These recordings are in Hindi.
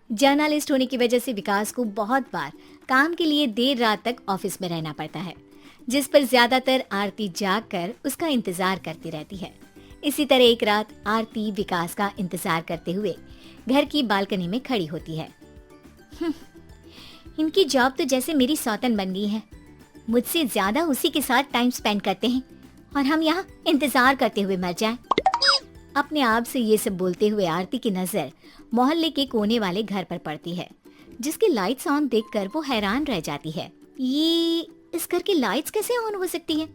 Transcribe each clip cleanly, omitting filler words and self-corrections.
जर्नलिस्ट होने की वजह से विकास को बहुत बार काम के लिए देर रात तक ऑफिस में रहना पड़ता है, जिस पर ज्यादातर आरती जाग कर उसका इंतजार करती रहती है। इसी तरह एक रात आरती विकास का इंतजार करते हुए घर की बालकनी में खड़ी होती है। इनकी जॉब तो जैसे मेरी सौतन बन गई है। मुझसे ज्यादा उसी के साथ टाइम स्पेंड करते हैं और हम यहाँ इंतजार करते हुए मर जाएं। अपने आप से ये सब बोलते हुए आरती की नजर मोहल्ले के कोने वाले घर पर पड़ती है, जिसकी लाइट्स ऑन देखकर वो हैरान रह जाती है। ये इस घर की लाइट्स कैसे ऑन हो सकती है?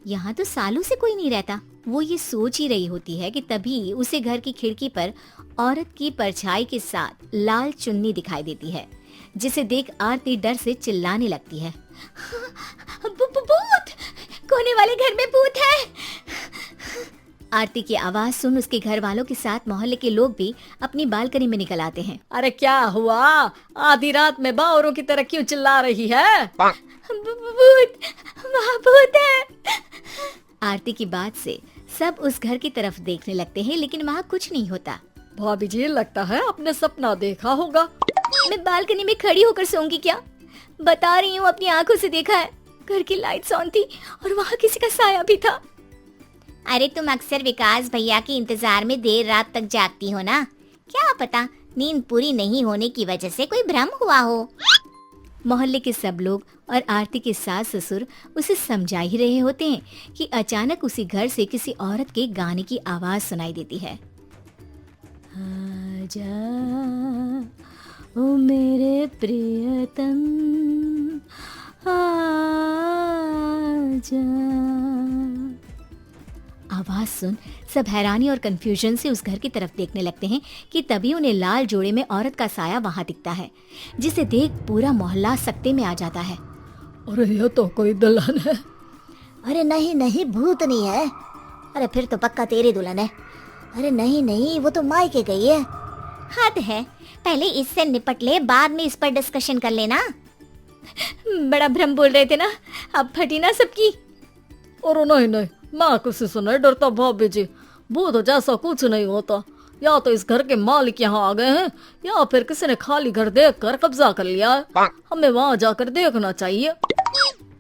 यहाँ तो सालों से कोई नहीं रहता। वो ये सोच ही रही होती है कि तभी उसे घर की खिड़की पर औरत की परछाई के साथ लाल चुन्नी दिखाई देती है, जिसे देख आरती डर से चिल्लाने लगती है। भूत! कोने वाले घर में भूत है! आरती की आवाज सुन उसके घर वालों के साथ मोहल्ले के लोग भी अपनी बालकनी में निकल आते हैं। अरे क्या हुआ? आधी रात में बावरों की तरह क्यों चिल्ला रही है? भूत! वहाँ भूत है! आरती की बात से सब उस घर की तरफ देखने लगते हैं, लेकिन वहाँ कुछ नहीं होता। भाभी जी, लगता है आपने सपना देखा होगा। मैं बालकनी में खड़ी होकर सोऊंगी क्या? बता रही हूँ, अपनी आंखों से देखा है। घर की लाइट्स ऑन थी और वहाँ किसी का साया भी था। अरे तुम अक्सर विकास भैया के इंतजार में देर रात तक जागती हो ना, क्या पता नींद पूरी नहीं होने की वजह से कोई भ्रम हुआ हो। मोहल्ले के सब लोग और आरती के सास ससुर उसे समझा ही रहे होते हैं कि अचानक उसी घर से किसी औरत के गाने की आवाज सुनाई देती है। आजा ओ मेरे प्रियतम आजा। आवाज सुन सब हैरानी और कंफ्यूजन से उस घर की तरफ देखने लगते हैं कि तभी उन्हें लाल जोड़े में औरत का साया वहां दिखता है, जिसे देख पूरा मोहल्ला सकते में आ जाता है। अरे ये तो कोई दुल्हन है। अरे नहीं नहीं, भूत नहीं है। अरे फिर तो पक्का तेरी दुल्हन है। अरे नहीं नहीं, वो तो मायके गई है। हद है, पहले इससे निपट ले, बाद में इस पर डिस्कशन कर लेना। बड़ा भ्रम बोल रहे थे ना, अब फटी ना सबकी। और नहीं नहीं, मैं किसी से नहीं डरता भाभी जी। भूत जैसा कुछ नहीं होता। या तो इस घर के मालिक यहाँ आ गए हैं, या फिर किसी ने खाली घर देख कर कब्जा कर लिया है। हमें वहाँ जाकर देखना चाहिए।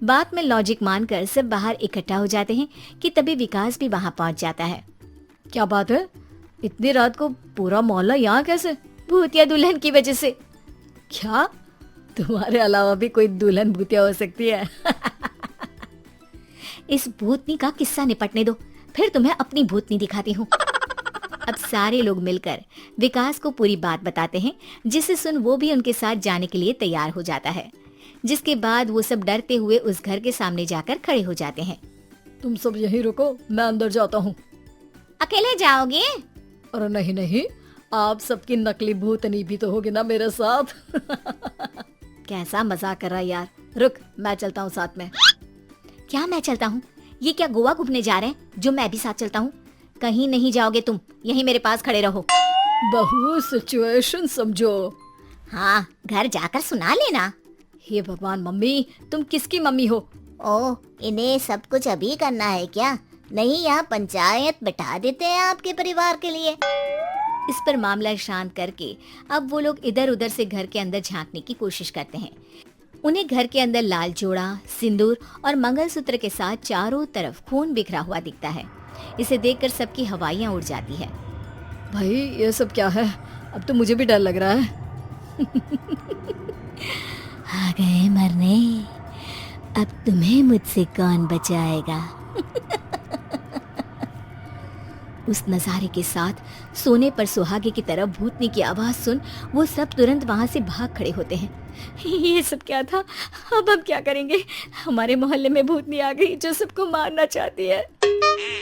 बात में लॉजिक मानकर सब बाहर इकट्ठा हो जाते हैं कि तभी विकास भी वहाँ पहुँच जाता है। क्या बात है? इतनी रात को पूरा मोहल्ला यहाँ कैसे? भूतिया दुल्हन की वजह से। क्या तुम्हारे अलावा भी कोई दुल्हन भूतिया हो सकती है? इस भूतनी का किस्सा निपटने दो, फिर तुम्हें अपनी भूतनी दिखाती हूँ। अब सारे लोग मिलकर विकास को पूरी बात बताते हैं, जिसे सुन वो भी उनके साथ जाने के लिए तैयार हो जाता है। जिसके बाद वो सब डरते हुए उस घर के सामने जाकर खड़े हो जाते हैं। तुम सब यहीं रुको, मैं अंदर जाता हूँ। अकेले जाओगे? अरे नहीं नहीं, आप सबकी नकली भूतनी भी तो होगी ना मेरे साथ। कैसा मजाक कर रहा है यार। रुक, मैं चलता हूँ साथ में। क्या मैं चलता हूँ? ये क्या गोवा घूमने जा रहे हैं जो मैं भी साथ चलता हूँ? कहीं नहीं जाओगे तुम, यहीं मेरे पास खड़े रहो। बहू सिचुएशन समझो। हाँ, घर जाकर सुना लेना। हे भगवान, मम्मी तुम किसकी मम्मी हो? ओह, इन्हें सब कुछ अभी करना है क्या? नहीं, यहाँ पंचायत बैठा देते हैं आपके परिवार के लिए। इस पर मामला शांत करके अब वो लोग इधर उधर से घर के अंदर झांकने की कोशिश करते हैं। उन्हें घर के अंदर लाल जोड़ा, सिंदूर और मंगलसूत्र के साथ चारों तरफ खून बिखरा हुआ दिखता है। इसे देखकर सबकी हवाइयां उड़ जाती है। भाई ये सब क्या है? अब तो मुझे भी डर लग रहा है। आ गए मरने, अब तुम्हें मुझसे कौन बचाएगा? उस नजारे के साथ सोने पर सुहागे की तरफ भूतनी की आवाज सुन वो सब तुरंत वहां से भाग खड़े होते हैं। ये सब क्या था? अब हम क्या करेंगे? हमारे मोहल्ले में भूतनी आ गई जो सबको मारना चाहती है।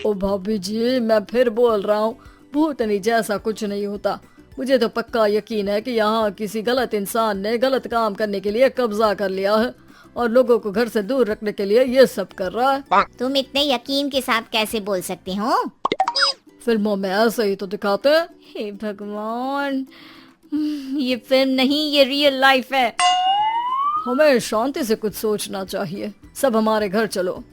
ओ भाभी जी, मैं फिर बोल रहा हूँ, भूतनी जैसा कुछ नहीं होता। मुझे तो पक्का यकीन है कि यहाँ किसी गलत इंसान ने गलत काम करने के लिए कब्जा कर लिया है और लोगों को घर से दूर रखने के लिए ये सब कर रहा है। तुम इतने यकीन के साथ कैसे बोल सकते हो? फिल्मों में ऐसे ही तो दिखाते हैं। हे भगवान, ये फिल्म नहीं, ये रियल लाइफ है। हमें शांति से कुछ सोचना चाहिए। सब हमारे घर चलो।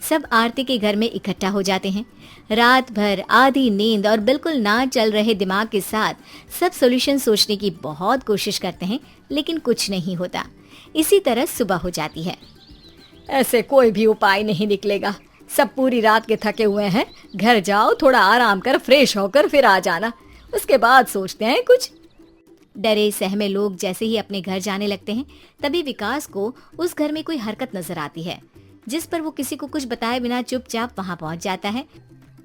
सब आरती के घर में इकट्ठा हो जाते हैं। रात भर आधी नींद और बिल्कुल ना चल रहे दिमाग के साथ सब सॉल्यूशन सोचने की बहुत कोशिश करते हैं, लेकिन कुछ नहीं होता। इसी तरह सुबह हो जाती है। ऐसे कोई भी उपाय नहीं निकलेगा। सब पूरी रात के थके हुए हैं। घर जाओ, थोड़ा आराम कर, फ्रेश होकर फिर आ जाना, उसके बाद सोचते हैं कुछ। डरे सहमे लोग जैसे ही अपने घर जाने लगते हैं, तभी विकास को उस घर में कोई हरकत नजर आती है, जिस पर वो किसी को कुछ बताए बिना चुपचाप वहां पहुंच जाता है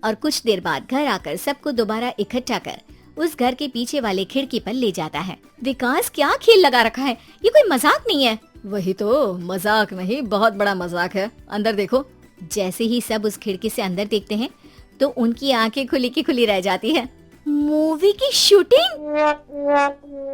और कुछ देर बाद घर आकर सबको दोबारा इकट्ठा कर उस घर के पीछे वाले खिड़की पर ले जाता है। विकास क्या खेल लगा रखा है, ये कोई मजाक नहीं है। वही तो, मजाक नहीं, बहुत बड़ा मजाक है। अंदर देखो। जैसे ही सब उस खिड़की से अंदर देखते हैं तो उनकी आंखें खुली की खुली रह जाती है। मूवी की शूटिंग!